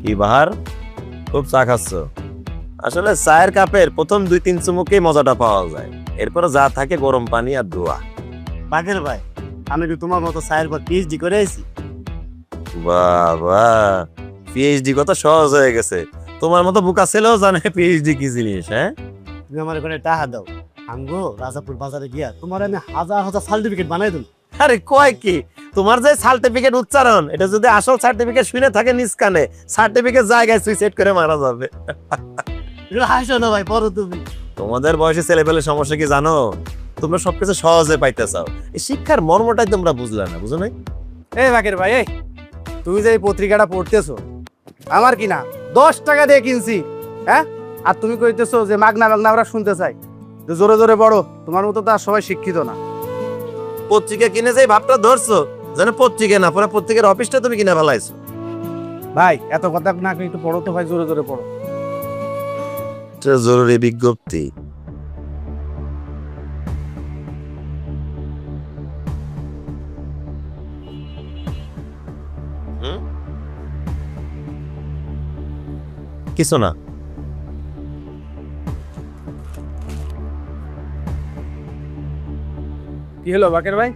কি বাহার, খুব চা খাচ্ছ? আসলে চায়ের কাপের প্রথম 2-3 চুমুকেই মজাটা পাওয়া যায়, এরপরে যা থাকে গরম পানি আর ধোয়া। বাকের ভাই, আমি কি তোমার মতো চায়ের পর পিএইচডি করে আইছি? বাবা, পিএইচডি কত সহজ হয়ে গেছে। তোমার মতো বোকা ছেলেও জানে পিএইচডি কি জিনিস। হ্যাঁ, তুমি আমার এখানে টাকা দাও, আমগো রাজাপুর বাজারে গিয়া তোমার আমি হাজার হাজার সার্টিফিকেট বানাই দেব। আরে কয় কি, তোমার যে সার্টিফিকেট উচ্চারণ, এটা যদি আসল সার্টিফিকেট শুনে থাকে নিজ কানে, সার্টিফিকেট জায়গায় সুইসাইড করে মারা যাবে। হাসো না ভাই, পড়ো তুমি। তোমাদের বয়সী ছেলেপেলে সমস্যা কি জানো? তোমরা সবকিছু সহজে পাইতে চাও, এই শিক্ষার মর্মটাই তোমরা বুঝলে না, বুঝো নাই? এই বাকের ভাই, এই তুমি যে এই পত্রিকাটা পড়তেছো, আমার কি না 10 টাকা দিয়ে কিনছি, হ্যাঁ? আর তুমি কইতেছো যে মাগনা মাগনা আমরা শুনতে চাই, যে জোরে জোরে বড়। তোমার মতো তো আর সবাই শিক্ষিত না। পত্রিকা কিনে যে ভাবটা ধরছো, যেন পত্রিকা না, পুরো পত্রিকার অফিসটা তুমি কিনে ফেলাইছো। ভাই এত কথা না একটু পড়ো তো ভাই, জোরে জোরে পড়ো। এটা জরুরি বিজ্ঞপ্তি। কিছু না। কি হলো বাকের ভাই,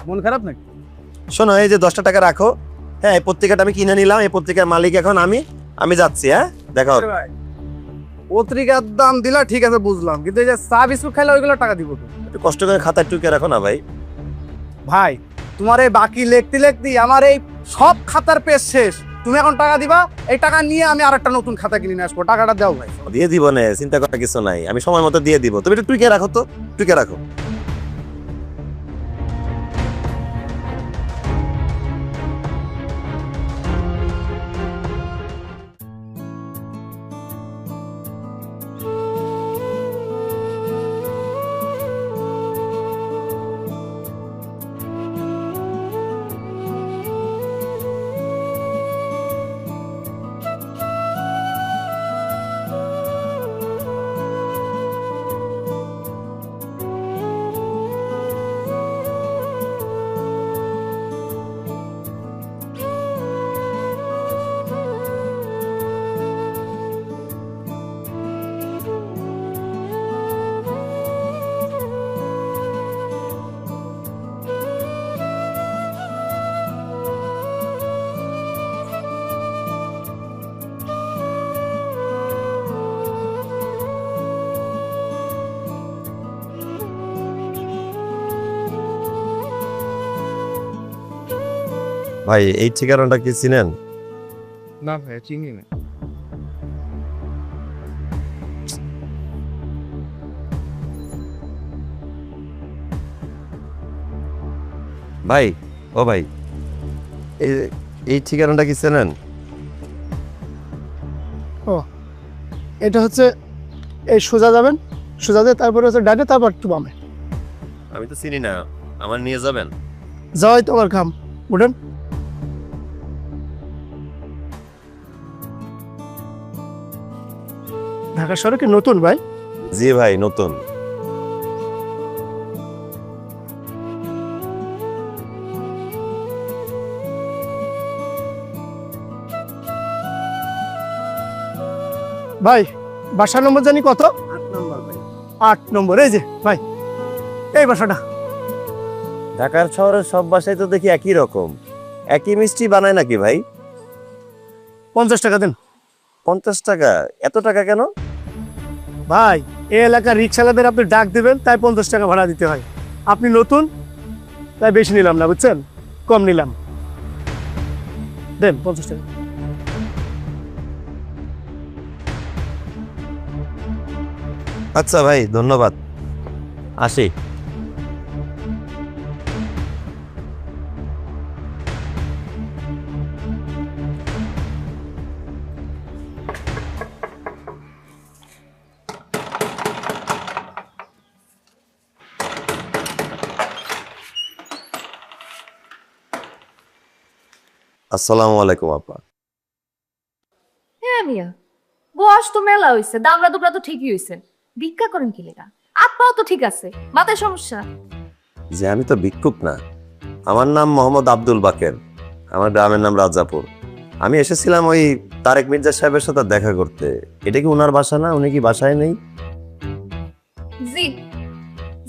মন খারাপ নাকি? শোনো, এই যে 10টা টাকা রাখো। হ্যাঁ, এই পত্রিকাটা আমি কিনে নিলাম, এই পত্রিকার মালিক এখন আমি। আমি যাচ্ছি। হ্যাঁ, দেখা হবে। ভাই পত্রিকার দাম দিলা ঠিক আছে, বুঝলাম, কিন্তু এই যে চা বিস্কুট খাইলে ওইগুলো টাকা দিব তো? একটু কষ্ট করে খাতায় টুকে রাখো না ভাই। ভাই তোমার এই বাকি লিখতে লিখতে আমার এই সব খাতার পেজ শেষ। তুমি এখন টাকা দিবা, এই টাকা নিয়ে আমি আরেকটা নতুন খাতা কিনে নিয়ে আসবো। টাকাটা দাও ভাই। দিয়ে দিব না, চিন্তা করার কিছু নাই, আমি সময় মতো দিয়ে দিব। তুমি একটু টুকে রাখো তো, টুকে রাখো। ভাই, এই ঠিকানাটা কি চিনেন? না ভাই, চিনি না। ভাই, ও ভাই, এই এই ঠিকানাটা কি চেনেন? এটা হচ্ছে এই সোজা যাবেন, সোজা দিয়ে তারপরে হচ্ছে ডানে, তারপর একটু বামে। আমি তো চিনি না, আমার নিয়ে যাবেন? যাওয়াই তোমার কাম, উঠেন। ঢাকা শহরে কি নতুন ভাই? জি ভাই, নতুন। ভাই বাসা নম্বর জানি কত? 8 নম্বর ভাই। 8 নম্বর। এই যে ভাই, এই বাসাটা। ঢাকার শহরের সব বাসায় তো দেখি একই রকম, একই মিষ্টি বানায় নাকি ভাই? 50 টাকা দেন 50 টাকা? এত টাকা কেন? ভাই। এই এলাকার রিক্সাওয়ালাদের আপনি ডাক দিবেন, তাই 50 টাকা ভাড়া দিতে হয়। আপনি নতুন, তাই বেশি নিলাম না, বুঝছেন? কম নিলাম। দেন 50 টাকা। আচ্ছা ভাই, ধন্যবাদ, আসি। আসসালামু আলাইকুম আপা। হ্যাঁ মিয়া, বয়স তো মেলা হইছে, দামড়া দুবরা তো ঠিকই হইছে। ভিক্ষা করেন কি লেগা? আত্মাও তো ঠিক আছে, মাথায় সমস্যা? যে আমি তো ভিক্ষুক না, আমার নাম মোহাম্মদ আব্দুল বাকের, আমার গ্রামের নাম রাজাপুর। আমি এসেছিলাম ওই তারেক মির্জা সাহেবের সাথে দেখা করতে। এটা কি ওনার বাসা না? উনি কি বাসায় নেই? জি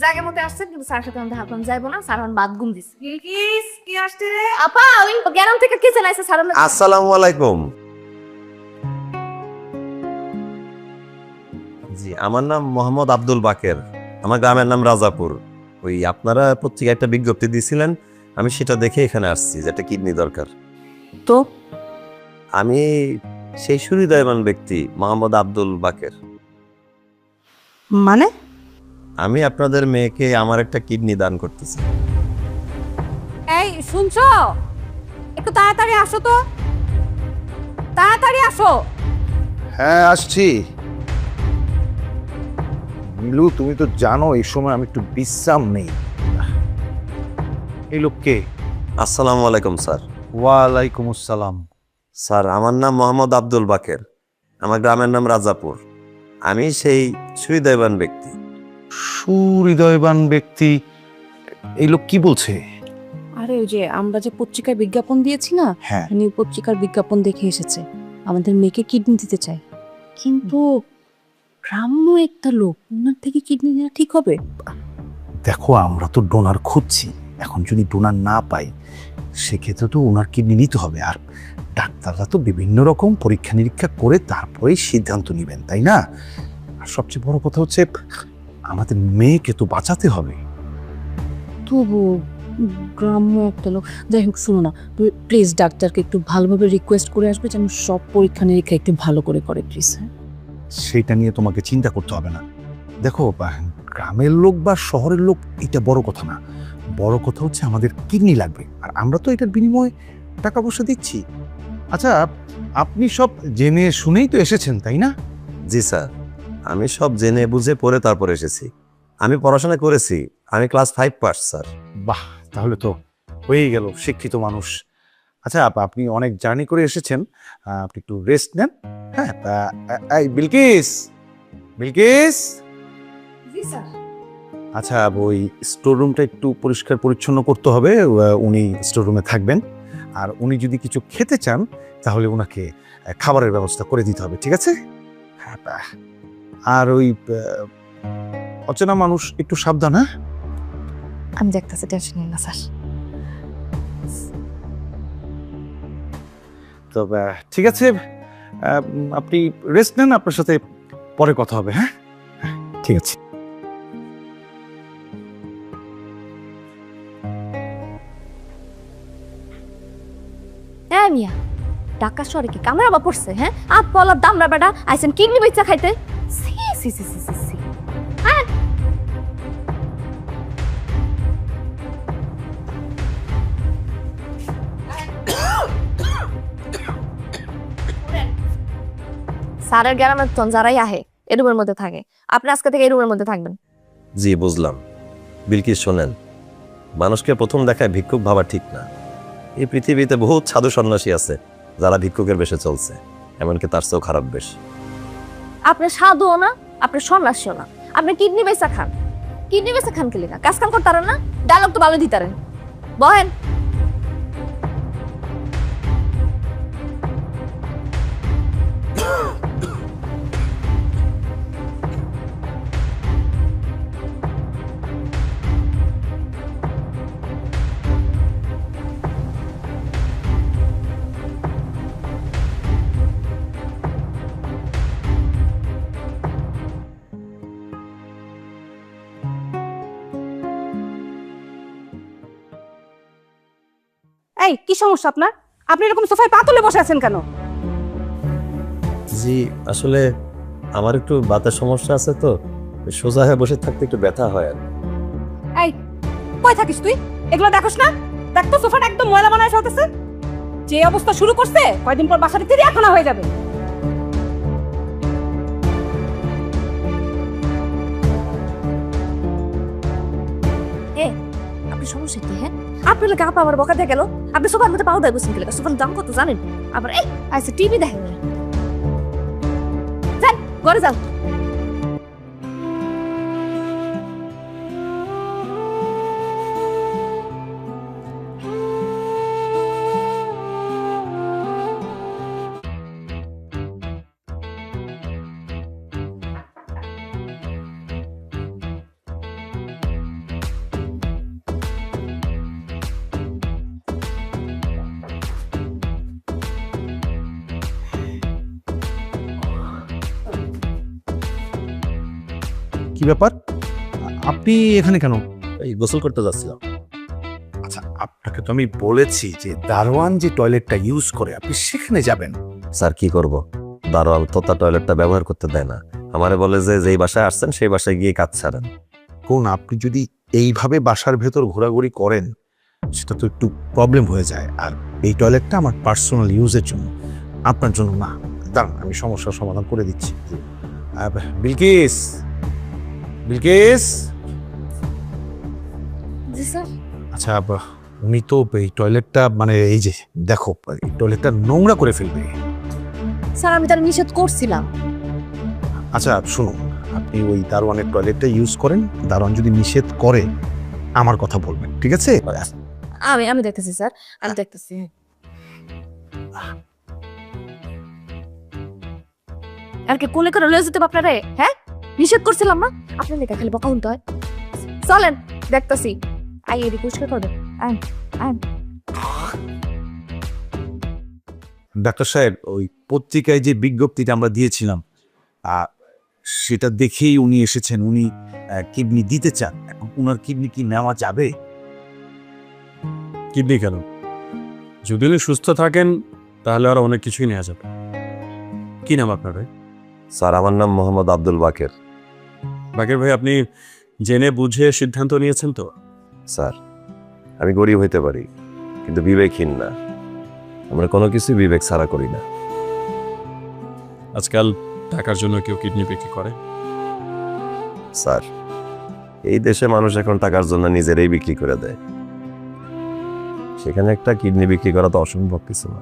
জায়গা মতো আসছেন, কিন্তু স্যার সাথে দেখা করুন যাইবো না, স্যার আমার বাদ গুম দিছে। কি আসছে রে আপা? ওই গ্রাম থেকে কে চালাইছে স্যার? আসসালামু আলাইকুম। জি, আমার নাম মোহাম্মদ আব্দুল বাকের। আমার গ্রামের নাম রাজাপুর। ওই আপনারা পত্রিকায় একটা বিজ্ঞপ্তি দিয়েছিলেন, আমি সেটা দেখে এখানে আসছি যে একটা কিডনি দরকার। তো আমি সেই সুহৃদয়বান ব্যক্তি মোহাম্মদ আব্দুল বাকের। মানে? আমি আপনাদের মেয়েকে আমার একটা কিডনি দান করতেছি। এই শুনছো, একটু তাড়াতাড়ি আসো তো, তাড়াতাড়ি আসো। হ্যাঁ আসছি। নীলু, তুমি তো জানো এই সময় আমি একটু বিশ্রাম নেই। এই লোককে। আসসালামু আলাইকুম স্যার। ওয়ালাইকুম আসসালাম। স্যার, আমার নাম মোহাম্মদ আব্দুল বাকের। আমার গ্রামের নাম রাজাপুর। আমি সেই সুহৃদয়বান ব্যক্তি। সুহৃদয়বান ব্যক্তি? এই লোক কি বলছে? আরে ওই যে আমরা যে পত্রিকায় বিজ্ঞাপন দিয়েছি না, হ্যাঁ, উনি পত্রিকার বিজ্ঞাপন দেখে এসেছে, আমাদের মেয়েকে কিডনি দিতে চায়। কিন্তু গ্রাম্য একটা লোক, ওনার থেকে কিডনি নেওয়া ঠিক হবে? দেখো আমরা তো ডোনার খুঁজছি, এখন যদি ডোনার না পাই সেক্ষেত্রে তো ওনার কিডনি নিতে হবে। আর ডাক্তাররা তো বিভিন্ন রকম পরীক্ষা নিরীক্ষা করে তারপরেই সিদ্ধান্ত নেবেন, তাই না? আর সবচেয়ে বড় কথা হচ্ছে আমাদের মেয়েকে তো বাঁচাতে হবে। তবু গ্রাম্য একটা লোক, যাই হোক শোনো না, প্লিজ ডাক্তারকে একটু ভালোভাবে রিকোয়েস্ট করে আসবে যেন সব পরীক্ষা নিরীক্ষা একটু ভালো করে করে, প্লিজ। সেটা নিয়ে তোমাকে চিন্তা করতে হবে না। দেখো, গ্রামের লোক বা শহরের লোক এটা বড় কথা না, বড় কথা হচ্ছে আমাদের কিডনি লাগবে, আর আমরা তো এটার বিনিময়ে টাকা পয়সা দিচ্ছি। আচ্ছা, আপনি সব জেনে শুনেই তো এসেছেন, তাই না? জি স্যার, আমি সব জেনে বুঝে পড়ে তারপর এসেছি। আমি পড়াশোনা করেছি, আমি ক্লাস 5 পাস স্যার। বাহ, তাহলে তো হয়েই গেল, শিক্ষিত মানুষ। আচ্ছা, আপনি অনেক জার্নি করে এসেছেন, আপনি একটু রেস্ট নেন। হ্যাঁ, এই বিলকিস, বিলকিস। জি স্যার। আচ্ছা, ওই স্টোর রুমটা একটু পরিষ্কার পরিচ্ছন্ন করতে হবে। উনি স্টোর রুমে থাকবেন, আর উনি যদি কিছু খেতে চান তাহলে ওনাকে খাবারের ব্যবস্থা করে দিতে হবে, ঠিক আছে? হ্যাঁ, আর ওই অচেনা মানুষ একটু সাবধান। হ্যাঁ, আমি দেখতেছি, টেনশন নিন না স্যার। তো ঠিক আছে, আপনি রেস্ট নেন, আপনার সাথে পরে কথা হবে। হ্যাঁ, ঠিক আছে। হ্যাঁ মিয়া, ঢাকা শহরে কি কামরা বা পড়ছে? হ্যাঁ, আপ পলার দামরা বেটা আইছেন কিডনি বেচা খাইতে। সি সি সি সি সি সি। হ্যাঁ স্যারের গ্রামের তন যারাই আহে এই রুমের মধ্যে থাকে, আপনি আজকে থেকে এই রুমের মধ্যে থাকবেন। জি বুঝলাম। বিলকিস শোনেন, মানুষকে প্রথম দেখায় ভিক্ষুক ভাবা ঠিক না। এই পৃথিবীতে বহুত সাধু সন্ন্যাসী আছে যারা ভিক্ষুকের বেশে চলছে, এমনকি তার চেয়েও খারাপ বেশ। আপনি সাধুও না, আপনি সন্ন্যাসীও না, আপনি কিডনি বেচা খান। কিডনি বেচা খান কি লেখা? কাজ কাম করতারেন না? ডায়লগ তো ভালো দিতারেন। বহেন। এই কি সমস্যা আপনার? আপনি এরকম সোফায় পা তুলে বসে আছেন কেন? জি আসলে আমার একটু বাতের সমস্যা আছে, তো সোজা হয়ে বসে থাকতে একটু ব্যথা হয় আর কি। এই কই থাকিস তুই? এগুলো দেখোস না? দেখ তো সোফাটা একদম ময়লা বানায় ফেলতেছে। যে অবস্থা শুরু করছে, কয়দিন পর বাসাটা চিড়িয়াখানা হয়ে যাবে। আপনি সমস্যা কি? হ্যাঁ, আপনি লোক আপা আমার বকা দিয়ে গেল। আপনি সোফার মধ্যে পাও দেয় বসেন কি লেখা? সোফার দাম কত জানেন? আবার এই আচ্ছা টিভি দেখেন না। যান ঘরে যান। কি ব্যাপার? আপনি এখানে কেন? এই গোসল করতে যাচ্ছিলাম। আচ্ছা, আপনাকে তো আমি বলেছি যে দারোয়ান যে টয়লেটটা ইউজ করে আপনি সেখানে যাবেন। স্যার কি করব, দারোয়ান তো তার টয়লেটটা ব্যবহার করতে দেয় না। আমারে বলে যে যেই বাসায় আসছেন সেই বাসায় গিয়ে কাজ ছাড়েন। কোন আপনি যদি এইভাবে বাসার ভেতর ঘোরাঘুরি করেন সেটা তো একটু প্রবলেম হয়ে যায়। আর এই টয়লেটটা আমার পার্সোনাল ইউজের জন্য, আপনার জন্য না। দাঁড়ান, আমি সমস্যার সমাধান করে দিচ্ছি। বিলকিস, বিলকিস। জি স্যার। আচ্ছা, উনি তো এই টয়লেটটা মানে এই যে দেখো, এই টয়লেটটা নোংরা করে ফেলবে। স্যার আমি তার নিষেধ করছিলাম। আচ্ছা শুনুন, আপনি ওই দারোয়ানের টয়লেটটা ইউজ করেন। দারোয়ান যদি নিষেধ করে আমার কথা বলবেন, ঠিক আছে? আমি দেখতেছি স্যার, আমি দেখতেছি। আর কে কোলে করে লয়ে যেতে আপনারে? হ্যাঁ, নিষেধ করছিলাম না? আপনি লেখা খালি বকা উল্টো হয়। চলেন দেখতেছি। আই এদি পরিষ্কার করে দেন। ডাক্তার সাহেব, ওই পত্রিকায় যে বিজ্ঞপ্তিটা আমরা দিয়েছিলাম সেটা দেখেই উনি এসেছেন। উনি কিডনি দিতে চান। এখন উনার কিডনি কি নেওয়া যাবে? কিডনি কেন? যদি উনি সুস্থ থাকেন তাহলে আরো অনেক কিছুই নেওয়া যাবে। কি নাম আপনার ভাই? স্যার আমার নাম মোহাম্মদ আব্দুল বাকের। বাকের ভাই, আপনি জেনে বুঝে সিদ্ধান্ত নিয়েছেন তো? স্যার আমি গরিব হইতে পারি কিন্তু বিবেকহীন না। আমরা কোনো কিছু বিবেক ছাড়া করি না। আজকাল টাকার জন্য কেউ কিডনি বিক্রি করে? স্যার এই দেশে মানুষ এখন টাকার জন্য নিজেরাই বিক্রি করে দেয়। সেখানে একটা কিডনি বিক্রি করা তো অসম্ভব কিছু না।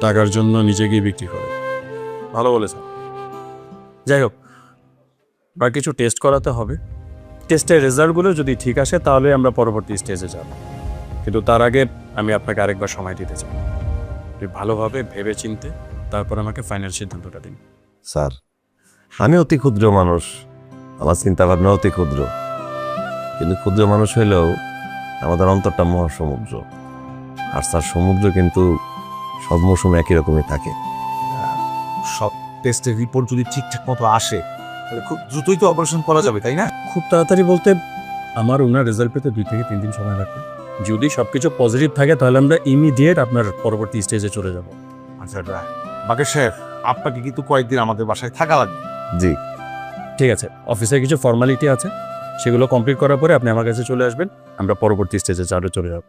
টাকার জন্য নিজে গিয়ে বিক্রি করে, ভালো বলেছেন। যাই হোক, আর কিছু টেস্ট করাতে হবে। টেস্টের রেজাল্টগুলো যদি ঠিক আসে তাহলে আমরা পরবর্তী স্টেজে যাব। কিন্তু তার আগে আমি আপনাকে আরেকবার সময় দিতে চাই। আপনি ভালোভাবে ভেবে চিনতে তারপর আমাকে ফাইনাল সিদ্ধান্তটা দিন। স্যার আমি অতি ক্ষুদ্র মানুষ, আমার চিন্তা ভাবনা অতি ক্ষুদ্র, কিন্তু ক্ষুদ্র মানুষ হইলেও আমাদের অন্তরটা মহাসমুদ্র। আর স্যার সমুদ্র কিন্তু সব মৌসুমে একই রকমই থাকে। সব টেস্টের রিপোর্ট যদি ঠিকঠাক মতো আসে তাহলে খুব দ্রুতই তো অপারেশন করা যাবে, তাই না? খুব তাড়াতাড়ি বলতে আমার ওনার রেজাল্ট পেতে 2 থেকে 3 দিন সময় লাগবে। যদি সবকিছু পজিটিভ থাকে তাহলে আমরা ইমিডিয়েট আপনার পরবর্তী স্টেজে চলে যাব। আচ্ছা বাকের সাহেব, আপনাকে কিন্তু কয়েকদিন আমাদের বাসায় থাকা লাগবে। জি ঠিক আছে, অফিসে কিছু ফর্মালিটি আছে, সেগুলো কমপ্লিট করার পরে আপনি আমার কাছে চলে আসবেন। আমরা পরবর্তী স্টেজে চলে যাব।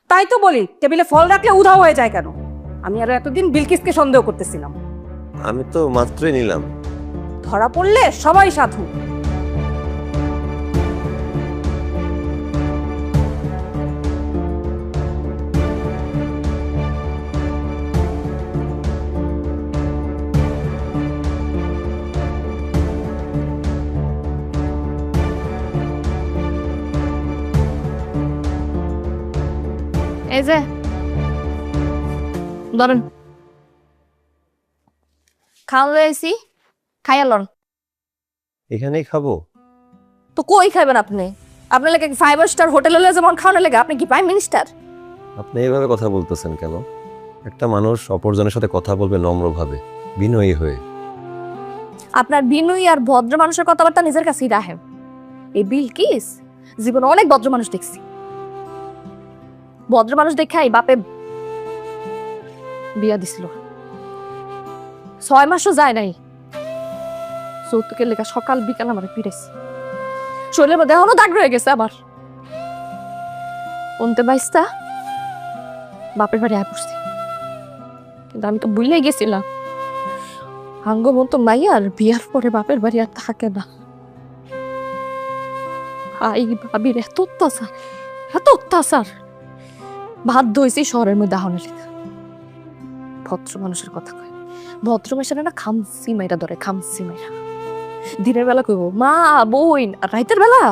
তাই তো বলি, টেবিলে ফল রাখলে উধাও হয়ে যায় কেন? আমি আরো এতদিন বিলকিসকে সন্দেহ করতেছিলাম। আমি তো মাত্রই নিলাম। ধরা পড়লে সবাই সাধু। এই যে ধরেন, খাওয়া লইছি, খাইয়া লন। এখানেই খাবো? তো কই খাবেন আপনি? আপনার লাগে 5 স্টার হোটেলে যেমন খাওয়ানো লাগে, আপনি কি প্রাইম মিনিস্টার? আপনি এইভাবে কথা বলতেছেন কেন? একটা মানুষ অপরজনের সাথে কথা বলবে নম্রভাবে, বিনয়ী হয়ে। আপনার বিনয়ী আর ভদ্র মানুষের কথাবার্তা নিজের কাছেই রাখেন। এই বিলকিস জীবনে অনেক ভদ্র মানুষ দেখছি, ভদ্র মানুষ দেখাই বাপে বিয়া দিছিল, 6 মাসও যায় নাই, যৌতুকের লেখা সকাল বিকাল আমার পিড়াইছে, শরীরের মধ্যে এখনো দাগ রয়ে গেছে আমার। অন্তে বাইস্তা বাপের বাড়ি আয় পড়ছি, কিন্তু আমি তো ভুলেই গেছিলাম হাঙ্গ মতো মাইয়ার বিয়ার পরে বাপের বাড়ি আর থাকে না। আই ভাবির এত অত্যাচার, এত অত্যাচার, বাধ্য হয়েছি শহরের মধ্যে আহনের লেখা। ভদ্র মানুষের কথা কয়, ভদ্র মানুষের না খামসি মাইরা ধরে, খামসি মাইরা। দিনের বেলা কইব মা বইন, আর রাইতের বেলা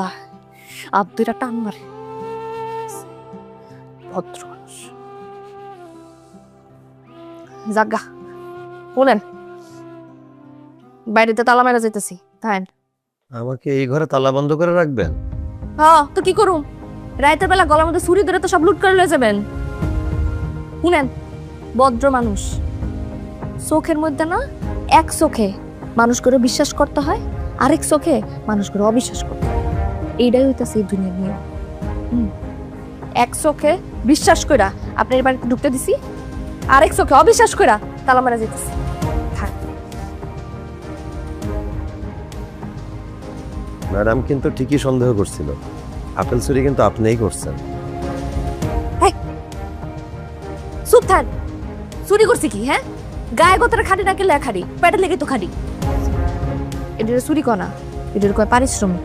আব্দুরা টান মারে। ভদ্র মানুষ জাগা বলেন, বাইরেতে তালা মেরা যেতেছি, তাই আমাকে এই ঘরে তালা বন্ধ করে রাখবেন? হ্যাঁ তো কি করুম, রাইতের বেলা গলার মধ্যে ছুরি ধরে তো সব লুট করে লয়ে যাবেন। শুনেন, ভদ্র মানুষ চোখের মধ্যে না, এক চোখে মানুষ করে বিশ্বাস করতে হয়, আরেক চোখে মানুষ করে অবিশ্বাস করতে হয়। এইটাই হইতেছে এই দুনিয়ার নিয়ম। এক চোখে বিশ্বাস কইরা আপনার বাড়িতে ঢুকতে দিছি, আরেক চোখে অবিশ্বাস কইরা তালা মারা যেতেছি। ম্যাডাম কিন্তু ঠিকই সন্দেহ করছিল, আপেল চুরি কিন্তু আপনিই করছেন। চুপ থাক, চুরি করছি কি? হ্যাঁ, গায়ে গোতরে খাটি না কেলে খাড়ি, পেটে লেগে তো খাড়ি। এদের চুরি কনা, এদের কয় পারিশ্রমিক।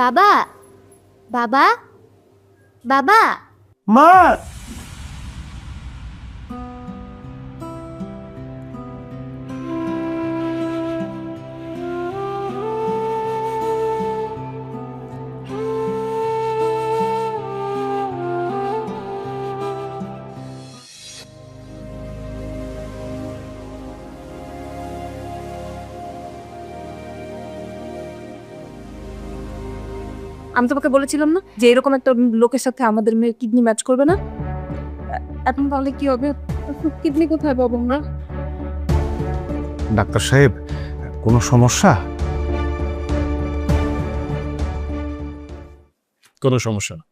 বাবা, বাবা, বাবা, মা, আমি তোমাকে বলেছিলাম না যে এরকম একটা লোকের সাথে আমাদের মেয়ের কিডনি ম্যাচ করবে না। এখন তাহলে কি হবে? কিডনি কোথায় পাবো আমরা? ডাক্তার সাহেব, কোনো সমস্যা? কোনো সমস্যা না,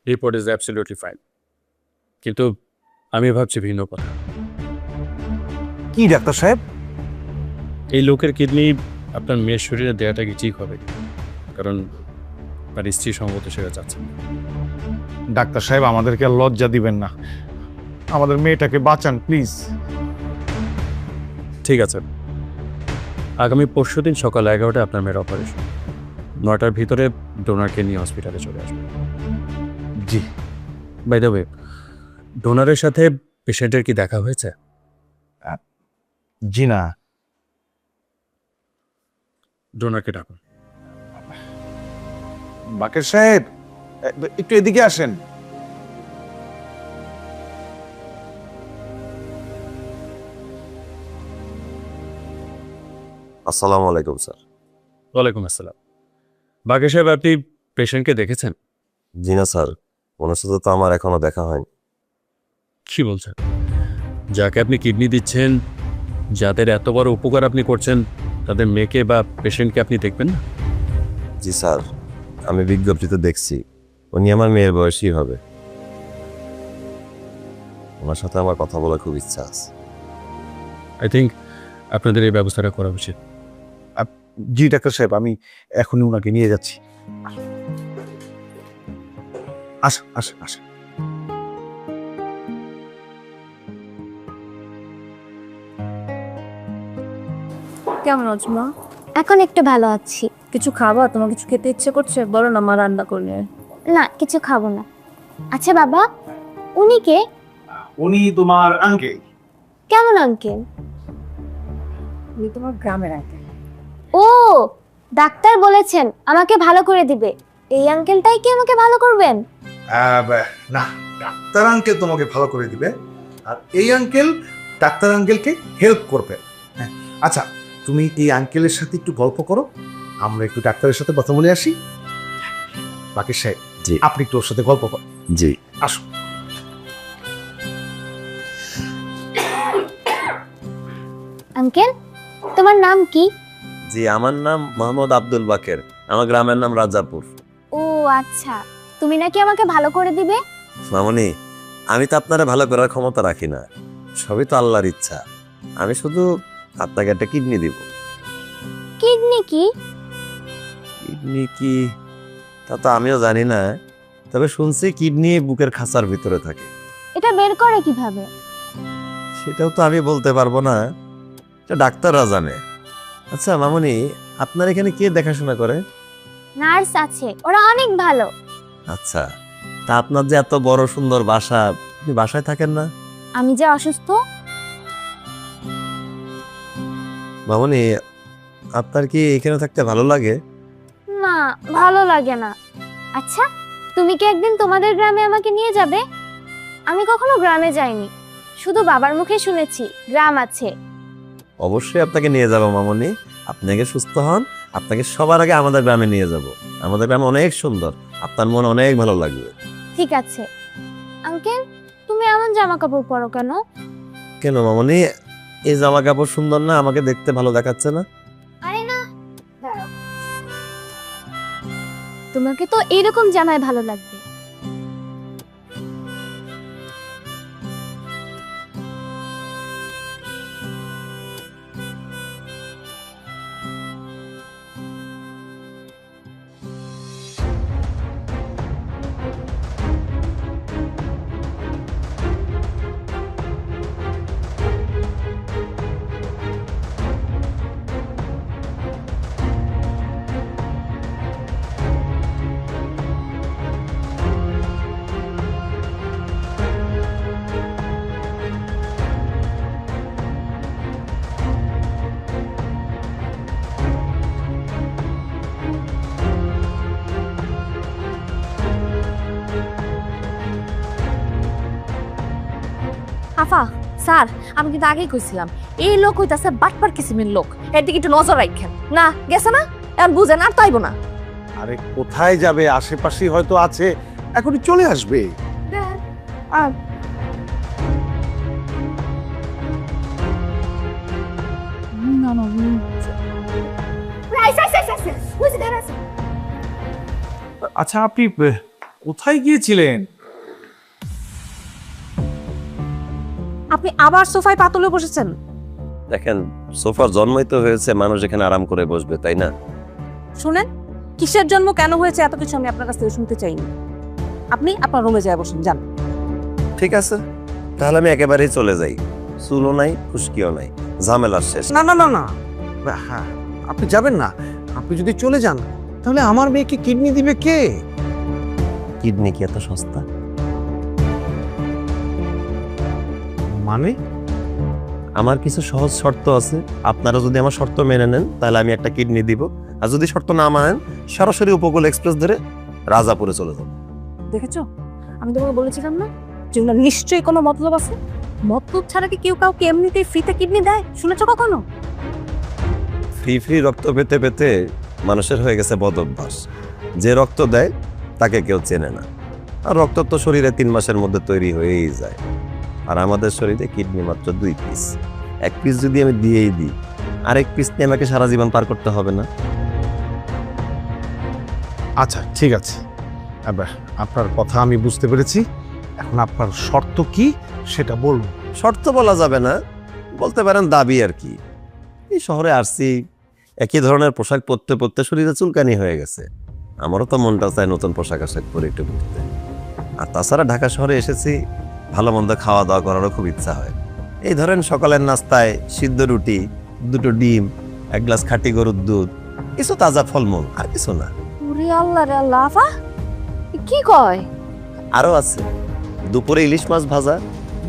রিপোর্ট ইজ অ্যাবসলিউটলি ফাইন। কিন্তু আমি ভাবছি ভিন্ন কথা। কি ডাক্তার সাহেব? এই লোকের কিডনি আপনার মেয়ের শরীরে দেওয়াটা কি ঠিক হবে? কারণ তার স্ত্রী সম্ভবত সেটা চাচ্ছেন না। ডাক্তার সাহেব, আমাদেরকে আর লজ্জা দিবেন না, আমাদের মেয়েটাকে বাঁচান প্লিজ। ঠিক আছে, আগামী পরশুদিন সকাল 11টায় আপনার মেয়ের অপারেশন, 9টার ভিতরে ডোনারকে নিয়ে হসপিটালে চলে আসবে। জি। বাই দ্য ওয়ে, ডোনারের সাথে পেশেন্টের কি দেখা হয়েছে? জি না। ডোনারকে ডাকুন। বাকের সাহেব, একটু এদিকে আসেন। আসসালামু আলাইকুম স্যার। ওয়ালাইকুম আসসালাম। বাকের সাহেব, আপনি পেশেন্টকে দেখেছেন? জি না স্যার, ওনার সাথে তো আমার এখনো দেখা হয়নি। কি বলছেন? যাকে আপনি কিডনি দিচ্ছেন, যাদের এত বড় উপকার আপনি করছেন, তাদের মেয়েকে বা পেশেন্টকে আপনি দেখবেন না? জি স্যার, আমি বিজ্ঞপ্তিতে দেখছি উনি আমার মেয়ের বয়সী হবে। ওনার সাথে আমার কথা বলার খুব ইচ্ছা আছে। আই থিঙ্ক আপনাদের এই ব্যবস্থাটা করা উচিত। জি ডাক্তার সাহেব, আমি এখনই ওনাকে নিয়ে যাচ্ছি। আসেন আসেন আসেন। কেমন আছো মা? এখন একটু ভালো আছি। কিছু খাবা? তোমার কিছু খেতে ইচ্ছে করছে? বলো না, মা রান্না করলে। না, কিছু খাবো না। আচ্ছা বাবা, উনি কে? উনি তোমার আঙ্কেল। কেমন আঙ্কেল? উনি তোমার গ্রামের আঙ্কেল। ও, ডাক্তার বলেছেন আমাকে ভালো করে দিবে। এই আঙ্কেলটাই কি আমাকে ভালো করবেন? না, ডাক্তার আঙ্কেল তোমাকে ভালো করে দিবে, আর এই আঙ্কেল ডাক্তার আঙ্কেলকে হেল্প করবে। হ্যাঁ, আচ্ছা তুমি এই আঙ্কেলের সাথে একটু গল্প করো, আমরা একটু ডাক্তারের সাথে কথা বলে আসি। বাকির সাহেব, জি। আপনি একটু ওর সাথে গল্প করো। জি। আসো। আঙ্কেল, তোমার নাম কি? জি, আমার নাম মোহাম্মদ আব্দুল বাকের, আমার গ্রামের নাম রাজাপুর। ও আচ্ছা, তুমি নাকি আমাকে ভালো করে দিবে? মামনি, আমি তো আপনারা ভালো করার ক্ষমতা রাখি না, সবই তো আল্লাহর ইচ্ছা। আমি শুধু আপনাকে একটা কিডনি দিব। কিডনি কি? কিডনি কি তা তো আমিও জানি না, তবে শুনছি কিডনি বুকের খাঁচার ভিতরে থাকে। এটা বের করে কিভাবে? সেটাও তো আমি বলতে পারবো না, এটা ডাক্তাররা জানে। আচ্ছা মামনি, আপনার এখানে কে দেখাশোনা করে? নার্স আছে, ওরা অনেক ভালো। আচ্ছা, তা আপনার যে এত বড় সুন্দর বাসা, আপনি বাসায় থাকেন না? আমি যে অসুস্থ। মামনি, আপনার কি এখানে থাকতে ভালো লাগে? না, ভালো লাগে না। আচ্ছা, তুমি কি একদিন তোমাদের গ্রামে আমাকে নিয়ে যাবে? আমি কখনো গ্রামে যাইনি, শুধু বাবার মুখে শুনেছি গ্রাম আছে। অবশ্যই আপনাকে নিয়ে যাব মামনি। আপনি আগে সুস্থ হন, আপনাকে সবার আগে আমাদের গ্রামে নিয়ে যাব। আমাদের গ্রাম অনেক সুন্দর, আপনার মন অনেক ভালো লাগবে। ঠিক আছে। আঙ্কেল, তুমি এমন জামা কাপড় পরো কেন? কেন মামনি, এই জামা কাপড় সুন্দর না? আমাকে দেখতে ভালো দেখাচ্ছে না? আরে না, তোমাকে তো এরকম জামায় ভালো লাগবে। আফা স্যার, আমি কিন্তু আগেই কইছিলাম এই লোক হইতাছে বাটপার কিসিমের লোক, এর দিকে একটু নজর রাখেন। না গেছে না, এখন বুঝেন আর তাইব না। আরে কোথায় যাবে, আশেপাশেই হয়তো আছে, এখনই চলে আসবে। আর না না আচ্ছা, আপনি কোথায় গিয়েছিলেন? আপনি আবার সোফায় পাতলে বসেছেন? দেখেন, সোফার জন্মই তো হয়েছে মানুষ এখানে আরাম করে বসবে, তাই না? শুনেন, কিসের জন্ম কেন হয়েছে এত কিছু আমি আপনার কাছ থেকে শুনতে চাইনি। আপনি আপনার রুমে যায় বসুন, যান। ঠিক আছে, তাহলে আমি একেবারেই চলে যাই। চুলও নাই, খুশকিও নাই, ঝামেলার শেষ। না না না না, হ্যাঁ আপনি যাবেন না। আপনি যদি চলে যান তাহলে আমার মেয়েকে কিডনি দিবে কে? কিডনি কি এত সস্তা? মানে আমার কিছু সহজ শর্ত আছে, আপনারা যদি আমার শর্ত মেনে নেন তাহলে আমি একটা কিডনি দিব, আর যদি শর্ত না মানেন সরাসরি উপকূল এক্সপ্রেস ধরে রাজাপুরে চলে যাব। দেখেছো, আমি তোমাকে বলেছিলাম না যে ওনার নিশ্চয়ই কোনো মতলব আছে। মতলব ছাড়া কি কেউ কাউকে এমনিতেই ফ্রিতে কিডনি দেয়? শুনেছো কখনো? ফ্রি ফ্রি রক্ত পেতে পেতে মানুষের হয়ে গেছে বদ অভ্যাস। যে রক্ত দেয় তাকে কেউ চেনে না, আর রক্ত তো শরীরে 3 মাসের মধ্যে তৈরি হয়েই যায়। আর আমাদের শরীরে কিডনি মাত্র 2 পিস। 1 পিস যদি আমি দিয়েই দিই, আরেক পিস নিয়ে আমাকে সারা জীবন পার করতে হবে না? আচ্ছা ঠিক আছে, এবার আপনার কথা আমি বুঝতে পেরেছি। এখন আপনার শর্ত কি সেটা বলুন। শর্ত বলা যাবে না, বলতে পারেন দাবি আর কি। এই শহরে আসছি, একই ধরনের পোশাক পরতে পরতে শরীরে চুলকানি হয়ে গেছে। আমারও তো মনটা চায় নতুন পোশাক আশাক পরে একটু ঘুরতে। আর তাছাড়া ঢাকা শহরে এসেছি, ভালো মন্দ খাওয়া দাওয়া করারও খুব ইচ্ছা হয়। এই ধরেন সকালের নাস্তায় সিদ্ধ রুটি, 2টো ডিম, 1 গ্লাস খাঁটি গরুর দুধ, কিছু তাজা ফলমূল, আর কিছু না। ওরে আল্লাহ রে আল্লাহ, আফা কি কয়? আরও আছে, দুপুরে ইলিশ মাছ ভাজা,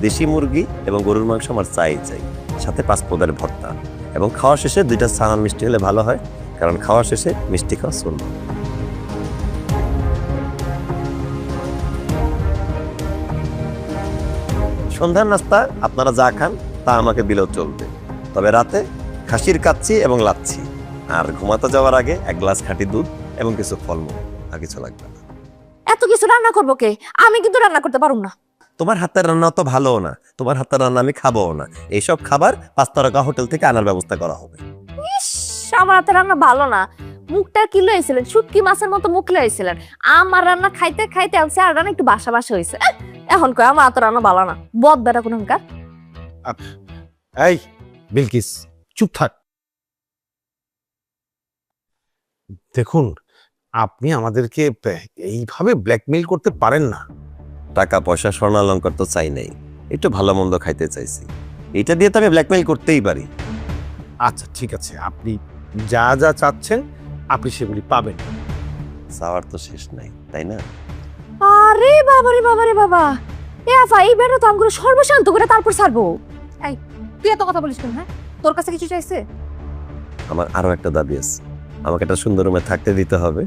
দেশি মুরগি এবং গরুর মাংস আমার চাই, সাথে 5 পদের ভর্তা, এবং খাওয়া শেষে 2টা সানার মিষ্টি হলে ভালো হয়, কারণ খাওয়া শেষে মিষ্টি খাওয়া সুন্নাত। সন্ধ্যার নাস্তা আপনারা যা খান তা আমাকে দিলেও চলবে, তবে রাতে খাসির কাচ্চি এবং লাচ্ছি, আর ঘুমাতে যাওয়ার আগে 1 গ্লাস খাঁটি দুধ এবং কিছু ফলমূল, আর কিছু লাগবে না। এত কিছু রান্না করবো কে? আমি কিন্তু রান্না করতে পারুম না। তোমার হাতের রান্না তো ভালোও না, তোমার হাতের রান্না আমি খাবোও না। এইসব খাবার 5 তারকা হোটেল থেকে আনার ব্যবস্থা করা হবে। ইস, আমার হাতে রান্না ভালো না। মুখটা কি লইছিলেন, শুটকি মাছের মতো মুখ লইছিলেন। আমার রান্না খাইতে খাইতে আনছে আর রান্না একটু বাসা বাসা হয়েছে। এখন কয় আমার হাতে রান্না ভালো না, বদ বেটা কোনকার। এই বিলকিস, চুপ থাক। দেখুন, আপনি আমাদেরকে এইভাবে ব্ল্যাকমেইল করতে পারেন না। টাকা পয়সা স্বর্ণালঙ্কার তো চাই নাই, একটু ভালো মন্দ খাইতে চাইছি, এটা দিয়ে তো আমি ব্ল্যাকমেইল করতেই পারি। আচ্ছা ঠিক আছে, আপনি যা যা চাচ্ছেন আপনি সেগুলি পাবেন। চাওয়ার তো শেষ নাই, তাই না? আরে বাবা রে বাবা রে বাবা, এ আফা এই বেটা তো আমগুলো সর্বশান্ত করে তারপর ছাড়বো। এই তুই এত কথা বলিস কেন? হ্যাঁ, তোর কাছে কিছু চাইছে? আমার আরো একটা দাবি আছে, আমাকে একটা সুন্দর রুমে থাকতে দিতে হবে,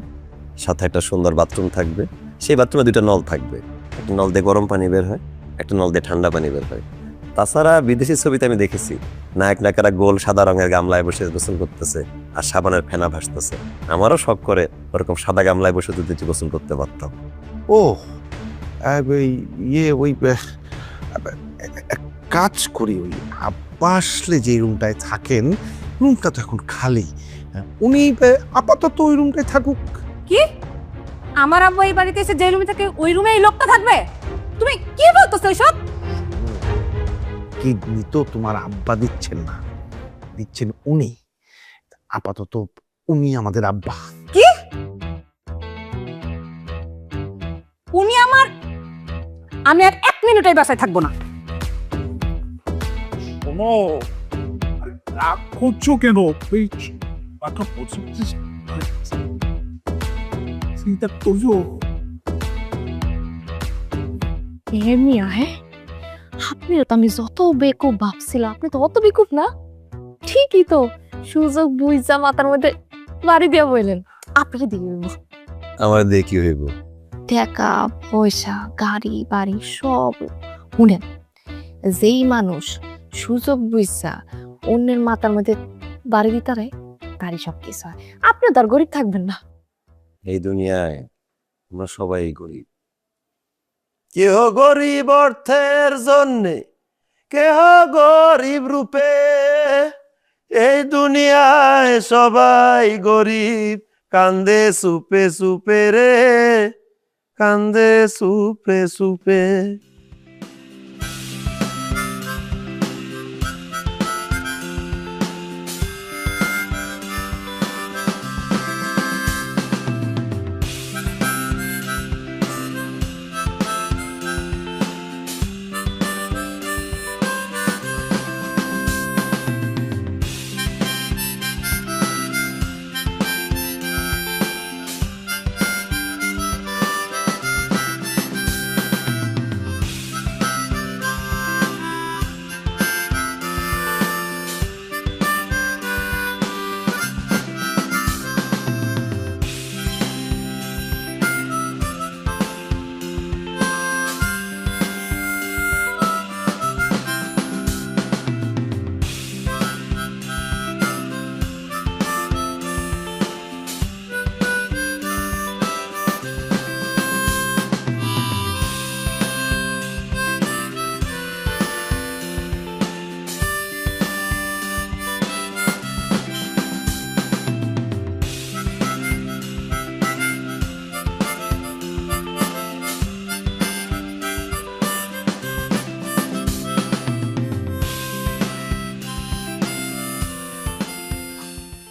সাথে একটা সুন্দর বাথরুম থাকবে। সেই বাথরুমে 2টা নল থাকবে, একটা নল দিয়ে গরম পানি বের হয়, একটা নল দিয়ে ঠান্ডা পানি বের হয়। তাছাড়া বিদেশি ছবিতে আমি দেখেছি নায়ক নায়িকারা গোল সাদা রঙের গামলায় বসে গোসল করতেছে আর সাবানের ফেনা ভাসতেছে। আমারও শখ করে ওরকম সাদা গামলায় বসে যদি গোসল করতে পারতাম। ও ওই এক কাজ করি, ওই আব্বা আসলে যে রুমটায় থাকেন, রুমটা তো এখন খালি, উনি আপাতত ওই রুমটায় থাকুক। কি? আমার আব্বু এই বাড়িতে এসে যে রুমে থাকে ওই রুমে এই লোকটা থাকবে? তুমি কি বলতেছো এসব? কিডনি তো তোমার আব্বা দিচ্ছেন না, দিচ্ছেন উনি। আপাতত উনি আমাদের আব্বা। কি? উনি আমার? আমি আর 1 মিনিট এই বাসায় থাকবো না। রাগ করছো কেন? চিন্তা করছো? মিয়া, হ্যাঁ আপনি তো, আমি যত বেকুব ভাবছিলাম আপনি তো অত বেকুব না। ঠিকই তো, সুযোগ বুঝা মাথার মধ্যে বাড়ি দিয়ে বললেন। আপনাকে দিয়ে আমার দিয়ে কি হইব? টাকা পয়সা গাড়ি বাড়ি সব। শুনেন, যেই মানুষ সুযোগ বুঝা অন্যের মাথার মধ্যে বাড়ি দিতারে তারই সব কিছু হয়। আপনি তো আর গরিব থাকবেন না। এই দুনিয়ায় আমরা সবাই গরিব, কেহ গরিব অর্থের জন্যে, কেহ গরিব রূপে। এই দুনিয়ায় সবাই গরিব, কান্দে সুপে সুপে রে, কান্দে সুপে সুপে।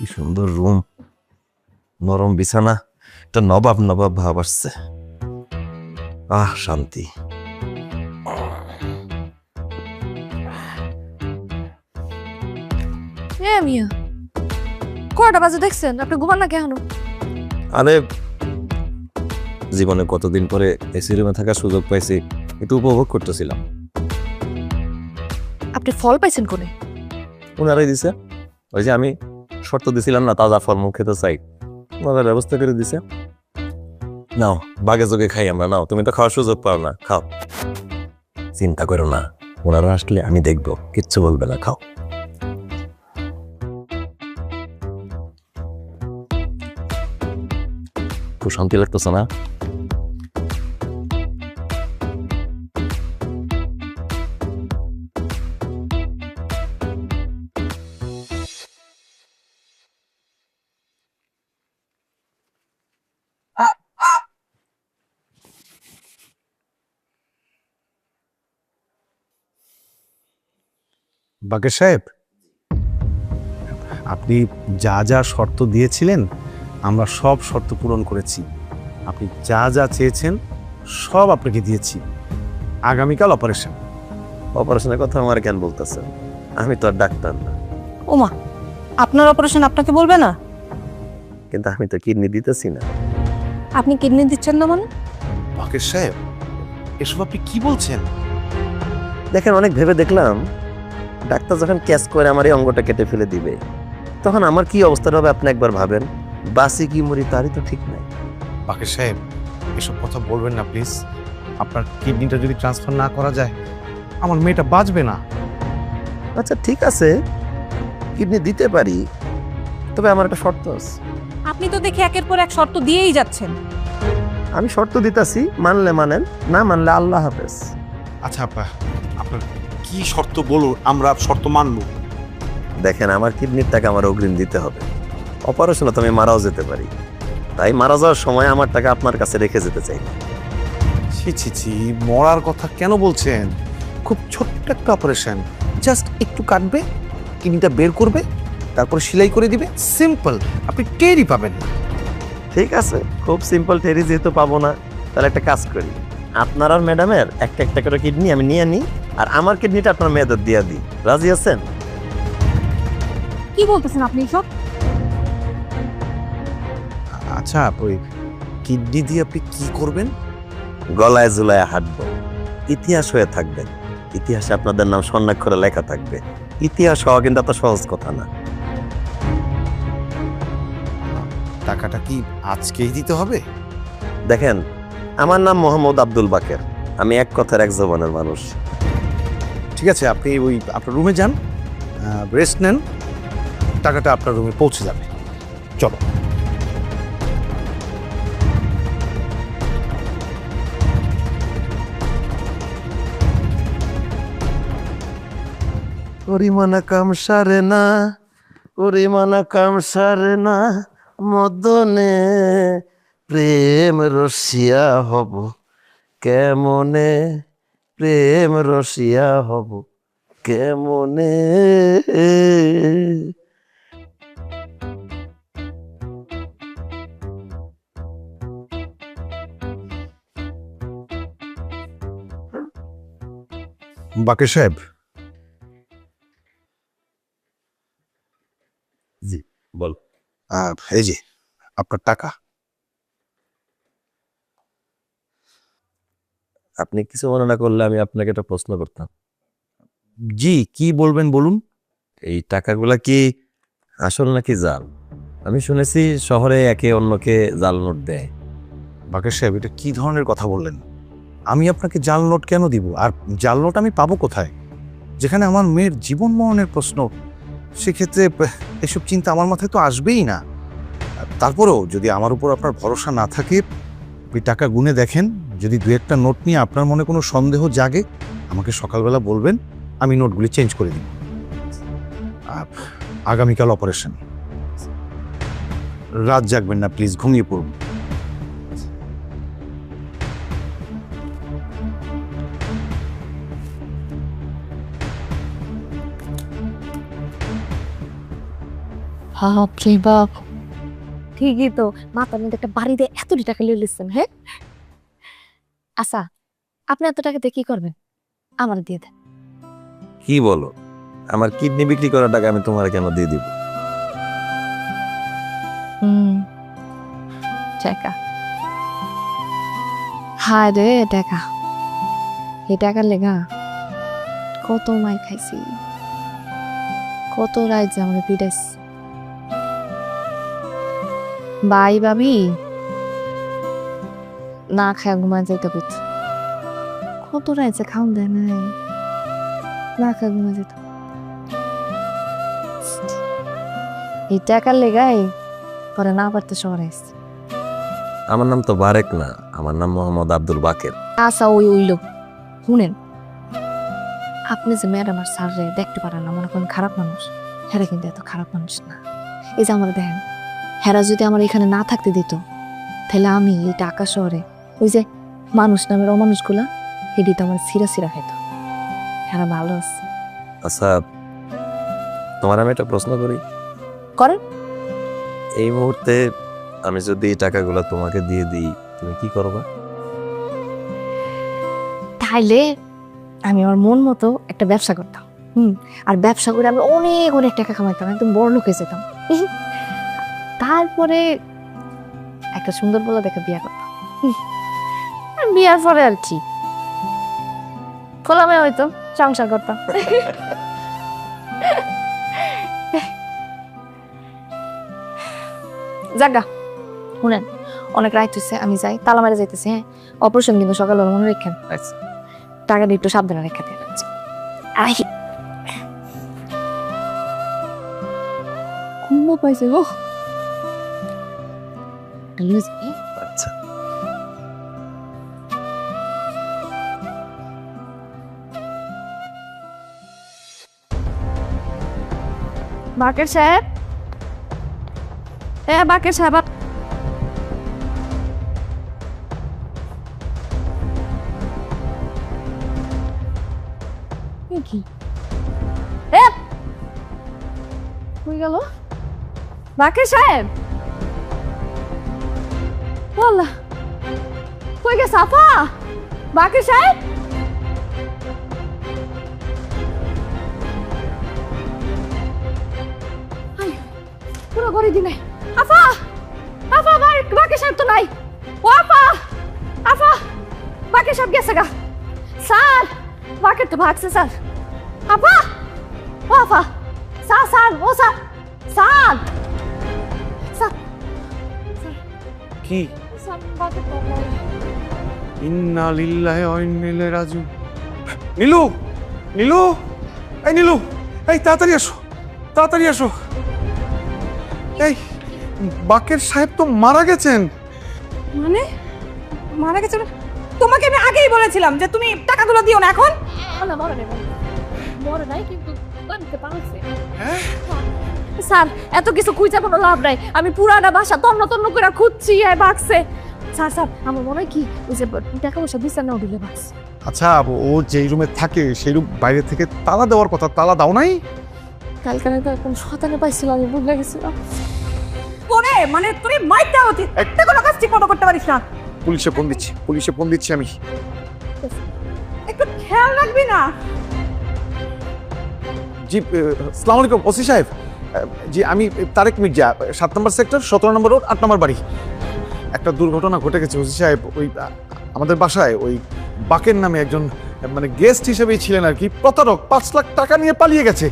কি সুন্দর রুম, নরম বিছানা, একটা নবাব নবাব ভাব আসছে। শান্তি। মিয়া, কয়টা বাজে দেখছেন? আপনি ঘুমান না কেন? আরে জীবনে কতদিন পরে এসি রুমে থাকার সুযোগ পাইছি, একটু উপভোগ করতেছিলাম। আপনি ফল পাইছেন কোনে? উনারাই দিছে, ওই যে আমি শর্ত দিছিলাম না তাজা ফলমূল খেতে চাই, ওনারা ব্যবস্থা করে দিছে। নাও বাগে যোগে খাই আমরা, নাও তুমি তো খাওয়ার সুযোগ পাও না, খাও। চিন্তা করো না, ওনারা আসলে আমি দেখবো, কিচ্ছু বলবে না, খাও। খুব শান্তি লাগতেছে না? বাকের সাহেব, আপনি যা যা শর্ত দিয়েছিলেন আমরা সব শর্ত পূরণ করেছি। আপনি যা যা চেয়েছেন সব আপনাকে দিয়েছি। আগামীকাল অপারেশন। অপারেশনের কথা আমার কেন বলতেছেন? আমি তো আর ডাক্তার না। ওমা, আপনার অপারেশন আপনাকে বলবে না? কিন্তু আমি তো কিডনি দিতেছি না। আপনি কিডনি দিচ্ছেন না মানে? বাকের সাহেব, এসব আপনি কি বলছেন? দেখেন, অনেক ভেবে দেখলাম ডাক্তার যখন ক্যাচ করে আমার এই অঙ্গটা কেটে ফেলে দিবে, তখন আমার কি অবস্থাটা হবে আপনি একবার ভাবেন। বাসি কি মরি তারই তো ঠিক নাই। বাকের সাহেব, এসব কথা বলবেন না প্লিজ। আপনার কিডনিটা যদি ট্রান্সফার না করা যায় আমার মেয়েটা বাঁচবে না। আচ্ছা ঠিক আছে, কিডনি দিতে পারি, তবে আমার একটা শর্ত আছে। আপনি তো দেখে একের পর এক শর্ত দিয়েই যাচ্ছেন। আমি শর্ত দিতাছি, মানলে মানেন, না মানলে আল্লাহ হাফেজ। আচ্ছা আপা, আপনার কি শর্ত বলুন, আমরা শর্ত মানব। দেখেন, আমার কিডনির টাকা আমার অগ্রিম দিতে হবে। অপারেশনে তো আমি মারাও যেতে পারি, তাই মারা যাওয়ার সময় আমার টাকা আপনার কাছে রেখে যেতে চাই। ছি ছি ছি, মরার কথা কেন বলছেন? খুব ছোট্ট একটা অপারেশন, জাস্ট একটু কাটবে, কিডনিটা বের করবে, তারপরে সেলাই করে দিবে, সিম্পল। আপনি টেরই পাবেন না। ঠিক আছে, খুব সিম্পল। টেরি যেহেতু পাবো না, তাহলে একটা কাজ করি, আপনার আর ম্যাডামের একটা একটা করে কিডনি আমি নিয়ে নিই, আর আমার কিডনিটা আপনার মেয়েদের দিয়ে দিই। রাজি আছেন? কি বলতেছেন আপনি সব? আচ্ছা, ওই কিডনি দিয়ে আপনি কি করবেন? গলায় জুলায় হাঁটবো, ইতিহাস হয়ে থাকবেন। ইতিহাসে আপনাদের নাম স্বর্ণাক্ষরে লেখা থাকবে। ইতিহাস হওয়া কিন্তু এত সহজ কথা না। টাকাটা কি আজকেই দিতে হবে? দেখেন, আমার নাম মোহাম্মদ আব্দুল বাকের, আমি এক কথার এক জবানের মানুষ। ঠিক আছে, আপনি ওই আপনার রুমে যান, রেস্ট নেন, টাকাটা আপনার রুমে পৌঁছে যাবে। চলো। করিমানা কাম সারে না, করিমানা কাম সারে না, মদনে প্রেম রসিয়া হব কেমনে, প্রেম রসিয়া হব কেমনে। বাকের সাহেব, জি বল। এই যে আপনার টাকা। আপনি কিছু মনে না করলে আমি আপনাকে একটা প্রশ্ন করতাম। জি, কি বলবেন বলুন। এই টাকাগুলা কি আসল নাকি জাল? আমি শুনেছি শহরে একে অন্যকে জাল নোট দেয়। বাকের সাহেব, এটা কি ধরনের কথা বললেন? আমি আপনাকে জাল নোট কেন দিব? আর জাল নোট আমি পাবো কোথায়? যেখানে আমার মেয়ের জীবন মরণের প্রশ্ন, সেক্ষেত্রে এসব চিন্তা আমার মাথায় তো আসবেই না। তারপরেও যদি আমার উপর আপনার ভরসা না থাকে, ওই টাকা গুনে দেখেন, যদি দু একটা নোট নিয়ে আপনার মনে কোনো সন্দেহ জাগে আমাকে সকালবেলা বলবেন, আমি নোটগুলি চেঞ্জ করে দিব। আগামীকাল অপারেশন, রাত জাগবেন না প্লিজ, ঘুমিয়ে পড়ুন। বাপরে বাপ, ঠিকই তো, মাথার মধ্যে একটা বাড়িতে এতটি টাকা লিয়ে লিখছেন। হ্যাঁ আচ্ছা, আপনি এত টাকাতে কি করবেন? আমার দিয়ে দেন। কি বলো? আমার কিডনি বিক্রি করার টাকা আমি তোমার কেন দিয়ে দিব? টাকা, হায় রে টাকা, এই টাকার লেগা কত মাই খাইছি, কত রাত যে আমাকে পিটাইছি। ভাই ভাবি না খায় ঘুমায় যাইতে করছে, কত রাত যে খাওন দেয় নাই। না খাই ঘুমে যেত। এই টাকার লেগাই পরে না পারতে শহরে এসছে। আমার নাম তো বারেক না, আমার নাম মোহাম্মদ আব্দুল বাকের। আশা ওই ওইল শুনেন, আপনি যে ম্যাডাম আর স্যাররে দেখতে পারেন না, মনে করেন খারাপ মানুষ, হেরা কিন্তু এত খারাপ মানুষ না। এই যে আমরা দেখেন, হেরা যদি আমার এখানে না থাকতে দিত, তাহলে আমি এই ঢাকা শহরে ওই যে মানুষ নামের অমানুষগুলা হেডি তো আমার সিরা সিরা খেত। হেরা ভালো আছে। আচ্ছা, তোমার আমি একটা প্রশ্ন করি। করেন। এই মুহূর্তে আমি যদি এই টাকাগুলো তোমাকে দিয়ে দিই, তুমি কি করবা? তাইলে আমি আমার মন মতো একটা ব্যবসা করতাম। আর ব্যবসা করে আমি অনেক অনেক টাকা কামাইতাম, একদম বড় লোক হয়ে যেতাম। তারপরে একটা সুন্দর বলে দেখে বিয়ে করতাম। আর বিয়ার পরে আর কি খোলামে হয়তো সংসার করতাম। জাগা শুনেন, অনেক রাত হচ্ছে, আমি যাই, তালা মারা যাইতেছি। হ্যাঁ, অপারেশন কিন্তু সকালে মনে রেখেন। টাকা দিয়ে একটু সাবধানে রেখে দেন। ঘুমো পাইছে গো। আচ্ছা, বাকের সাহেব, বাকের সাহেব, কি হয়ে গেল? বাকের সাহেব বল্লা কই গে সাফা? বাকের সাহেব পুরো ঘরে দিনে। আফা আফা, বাকের সাহেব তো নাই। ও আফা, আফা বাকের সাহেব গেছে গা। স্যার বাকের তো ভাগছে স্যার। আফা, ও আফা, স্যার স্যার, ও স্যার, স্যার স্যার, কি স্যার বাকের তো নাই। ইন্না লিল্লাহি ওয়া ইন্না ইলাইহি রাজিউন। নীলু, নীলু, এই নীলু, এই তাড়াতাড়ি আসো, তাড়াতাড়ি আসো। এই বাকের সাহেব তো মারা গেছেন। মানে মারা গেছে? তোমাকে আমি আগেই বলেছিলাম যে তুমি টাকাগুলো দিও না এখন। না মরে নাই, মরে নাই, কিন্তু বানতে পারছে। হ্যাঁ, স্যার এত কিছু খুঁজে কোনো লাভ নাই, আমি পুরানা বাসা তন্ন তন্ন করে খুঁজছি, আর বাকছে। স্যার স্যার আমার মনে হয় কি ওই যে টাকা পয়সা দিচ্ছে না, ওদিকে বাকছে। আচ্ছা, ও যেই রুমে থাকে সেই রুম বাইরে থেকে তালা দেওয়ার কথা, তালা দাও নাই? কালকানে তো এখন শতানে পাইছিল, আমি ভুলে গেছিলাম। পরে মানে তুমি মাইরটা হতি, একটা কোনো কাজ ঠিক মতো করতে পারিস না। পুলিশে ফোন দিচ্ছি, পুলিশে ফোন দিচ্ছি আমি। একটু খেয়াল রাখবি না? জি, আসসালামু আলাইকুম ওসি সাহেব। জি, আমি তারেক মির্জা, 7 নম্বর সেক্টর, 17 নম্বর রোড, 8 নম্বর বাড়ি। একটা দুর্ঘটনা ঘটে গেছে ওসি সাহেব। ওই আমাদের বাসায় ওই বাকের নামে একজন মানে গেস্ট হিসেবেই ছিলেন আর কি, প্রতারক 5 লাখ টাকা নিয়ে পালিয়ে গেছে।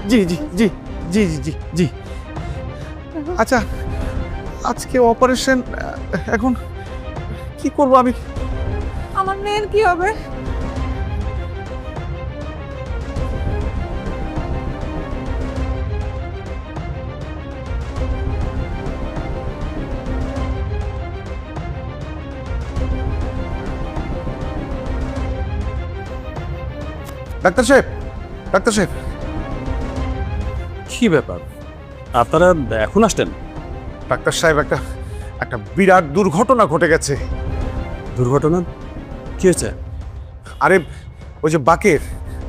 জি জি জি জি জি জি জি। আচ্ছা, আজকে অপারেশন, এখন কি করব আমি? আমার মেয়ের কি হবে? ডাক্তার সাহেব, ডাক্তার সাহেব। কি ব্যাপার, আপনারা এখন আসতেন? ডাক্তার সাহেব, একটা একটা বিরাট দুর্ঘটনা ঘটে গেছে। দুর্ঘটনা কি হয়েছে? আরে ওই যে বাকের,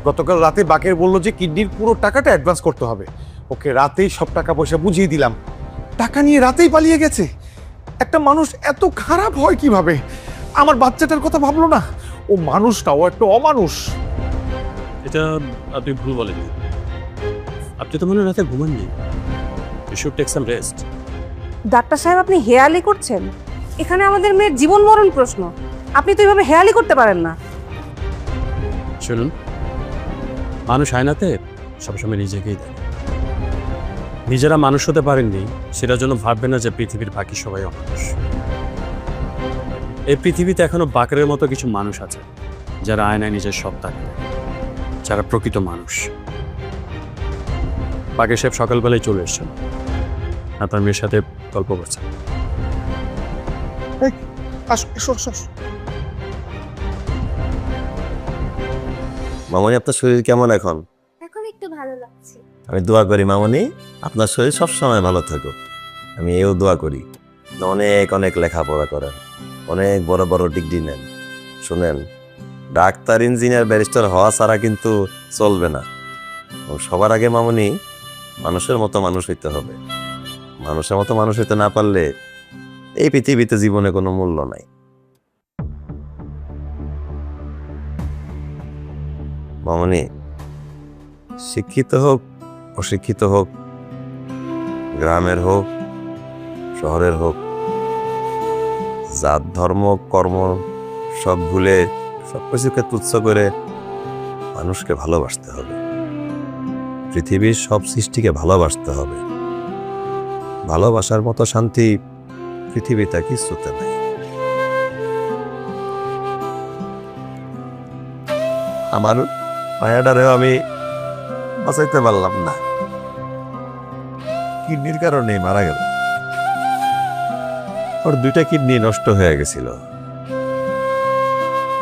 গতকাল রাতে বাকের বললো যে কিডনির পুরো টাকাটা অ্যাডভান্স করতে হবে। ওকে রাতেই সব টাকা পয়সা বুঝিয়ে দিলাম, টাকা নিয়ে রাতেই পালিয়ে গেছে। একটা মানুষ এত খারাপ হয় কিভাবে? আমার বাচ্চাটার কথা ভাবলো না। ও মানুষ না, ও একটা অমানুষ। এটা আপনি ভুল বলেন, আপনি তো মনে হয় রাতে ঘুমাননি। You should take some rest. Doctor সাহেব আপনি হেয়ালি করছেন? এখানে আমাদের মেয়ের জীবন মরণ প্রশ্ন, আপনি তো এইভাবে হেয়ালি করতে পারেন না। শুনুন, মানুষ আয়নাতে সবসময় নিজেকেই দেখে। নিজেরা মানুষ হতে পারেননি সেটার জন্য ভাববেন না যে পৃথিবীর বাকি সবাই অমানুষ। এই পৃথিবীতে এখনো বাকের মতো কিছু মানুষ আছে যারা আয়নায় নিজের সত্তা যারা প্রকৃত মানুষ। বাকের সাহেব সকালবেলায় চলে এসেছেন, আপনার মেয়ের সাথে গল্প করছেন। মামনি, আপনার শরীর কেমন এখন? এখন একটু ভালো লাগছে। আমি দোয়া করি মামনি, আপনার শরীর সবসময় ভালো থাকুক। আমি এও দোয়া করি অনেক অনেক লেখাপড়া করেন, অনেক বড় বড় ডিগ্রি নেন। শুনেন, ডাক্তার, ইঞ্জিনিয়ার, ব্যারিস্টার হওয়া ছাড়া কিন্তু চলবে না। সবার আগে মামনি মানুষের মতো মানুষ হইতে হবে। মানুষের মতো মানুষ হইতে না পারলে এই পৃথিবীতে জীবনে কোনো মূল্য নাই। মামনি, শিক্ষিত হোক অশিক্ষিত হোক, গ্রামের হোক শহরের হোক, জাত ধর্ম কর্ম সব ভুলে সবকিছুকে তুচ্ছ করে মানুষকে ভালোবাসতে হবে। পৃথিবীর সব সৃষ্টিকে ভালোবাসতে হবে। ভালোবাসার মতো শান্তি পৃথিবীতে কিছুতে নাই। আমার মায়াটারেও আমি বাঁচাইতে পারলাম না, কিডনির কারণে মারা গেল। ওর 2টা কিডনি নষ্ট হয়ে গেছিল।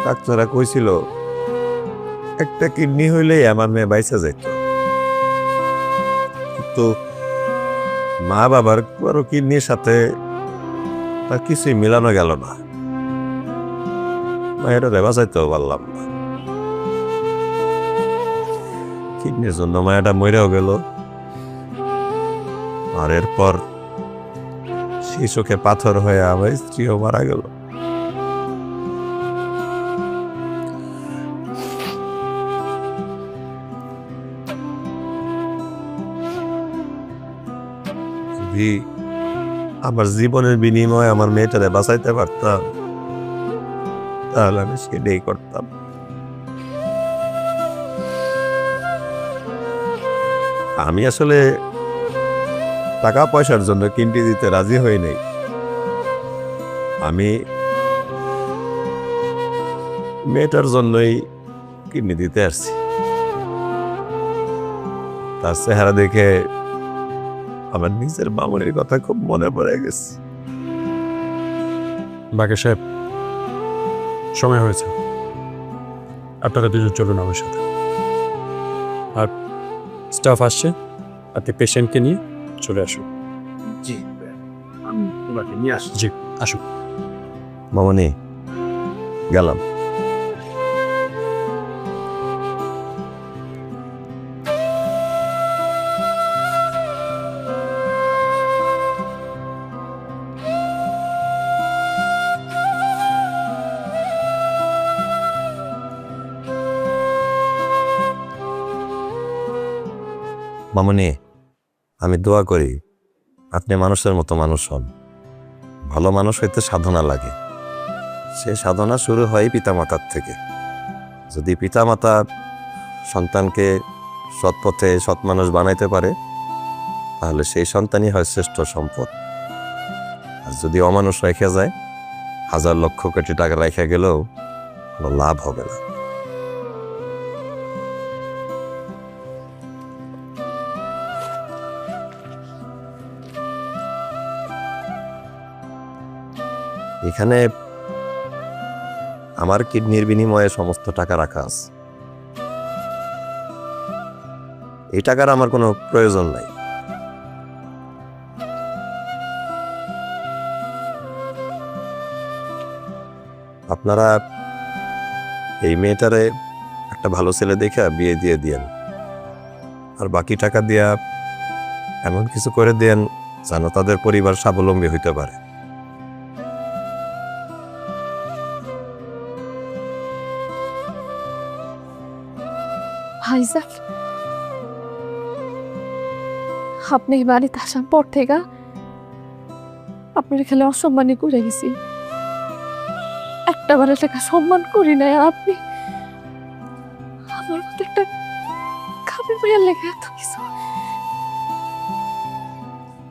ডাক্তাররা কইছিল একটা কিডনি হইলেই আমার মেয়ে বাইসা যাইত, কিন্তু মা বাবার কারো কিডনির সাথে তার কিছুই মিলানো গেল না। মায়েরা বাঁচাইতেও পারলাম না। কিডনির জন্য মায়াটা মরেও গেল। আর এরপর সেই চোখে পাথর হয়ে আমার স্ত্রীও মারা গেল। যদি আমার জীবনের বিনিময়ে আমার মেয়েটারে বাঁচাইতে পারতাম তাহলে আমি সেটাই করতাম। আমি আসলে টাকা পয়সার জন্য কিডনি দিতে রাজি হই নাই। আমি মেয়েটার জন্যই কিডনি দিতে আসছি। তার চেহারা দেখে আমার নিজের মামনির কথা খুব মনে পড়ে গেছে। বাকের সাহেব, সময় হয়েছে, আপনারা দুজন চলুন আমার সাথে। আর স্টাফ আসছে, আপনি পেশেন্টকে নিয়ে চলে আসুন। জি, আমি তোমাকে নিয়ে আসছি। জি, আসুন। মামনি, গেলাম। মামনি, আমি দোয়া করি আপনি মানুষের মতো মানুষ হন। ভালো মানুষ হইতে সাধনা লাগে। সে সাধনা শুরু হয় পিতামাতার থেকে। যদি পিতামাতা সন্তানকে সৎ পথে সৎ মানুষ বানাইতে পারে তাহলে সেই সন্তানই হয় শ্রেষ্ঠ সম্পদ। আর যদি অমানুষ রেখে যায়, 1000 লক্ষ কোটি টাকা রেখে গেলেও কোনো লাভ হবে না। এখানে আমার কিডনির বিনিময়ে সমস্ত টাকা রাখা আছে। এই টাকার আমার কোনো প্রয়োজন নাই। আপনারা এই মেয়েটারে একটা ভালো ছেলে দেখে বিয়ে দিয়ে দিয়েন, আর বাকি টাকা দিয়া এমন কিছু করে দেন যেন তাদের পরিবার স্বাবলম্বী হইতে পারে। ভাইজান, আপনি এই বাড়িতে আসার পর থেকে আপনার খেলে অসম্মানই করে গেছি। একটা বারে টাকা সম্মান করি নাই। আপনি আমার মতো একটা খাবার মেয়ের লেগে এত কিছু।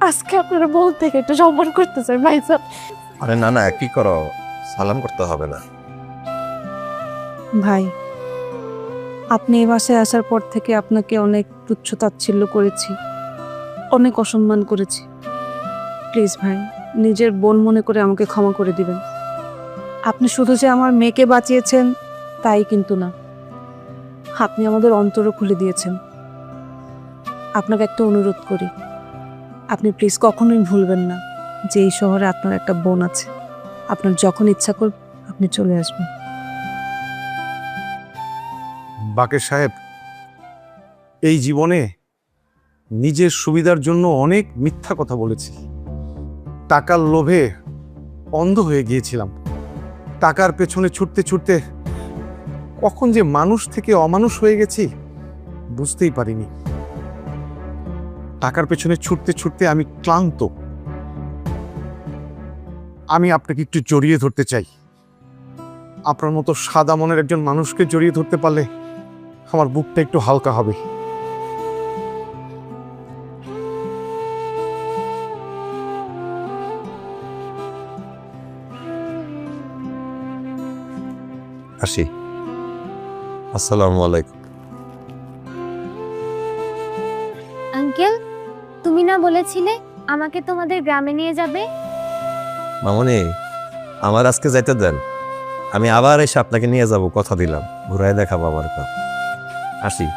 আজকে আপনারা বল থেকে একটু সম্মান করতে চাই ভাইজান। আরে না না, কি করো, সালাম করতে হবে না। ভাই, আপনি এই বাসায় আসার পর থেকে আপনাকে অনেক তুচ্ছ তাচ্ছিল্য করেছি, অনেক অসম্মান করেছি। প্লিজ ভাই, নিজের বোন মনে করে আমাকে ক্ষমা করে দিবেন। আপনি শুধু যে আমার মেয়েকে বাঁচিয়েছেন তাই কিন্তু না, আপনি আমাদের অন্তরও খুলে দিয়েছেন। আপনাকে একটা অনুরোধ করি, আপনি প্লিজ কখনোই ভুলবেন না যে এই শহরে আপনার একটা বোন আছে। আপনার যখন ইচ্ছা করবে আপনি চলে আসবেন। বাকের সাহেব, এই জীবনে নিজের সুবিধার জন্য অনেক মিথ্যা কথা বলেছি। টাকার লোভে অন্ধ হয়ে গিয়েছিলাম। টাকার পেছনে ছুটতে ছুটতে কখন যে মানুষ থেকে অমানুষ হয়ে গেছি বুঝতেই পারিনি। টাকার পেছনে ছুটতে ছুটতে আমি ক্লান্ত। আমি আপনাকে একটু জড়িয়ে ধরতে চাই। আপনার মতো সাদা মনের একজন মানুষকে জড়িয়ে ধরতে পারলে আমার বুকটা একটু হালকা হবে। আসি। আসসালামু আলাইকুম। আঙ্কেল, তুমি না বলেছিলে আমাকে তোমাদের গ্রামে নিয়ে যাবে? মামনি, আমার আজকে যাইতে দেন, আমি আবার এসে আপনাকে নিয়ে যাব, কথা দিলাম, ঘুরাই দেখাবো আমার। আসি।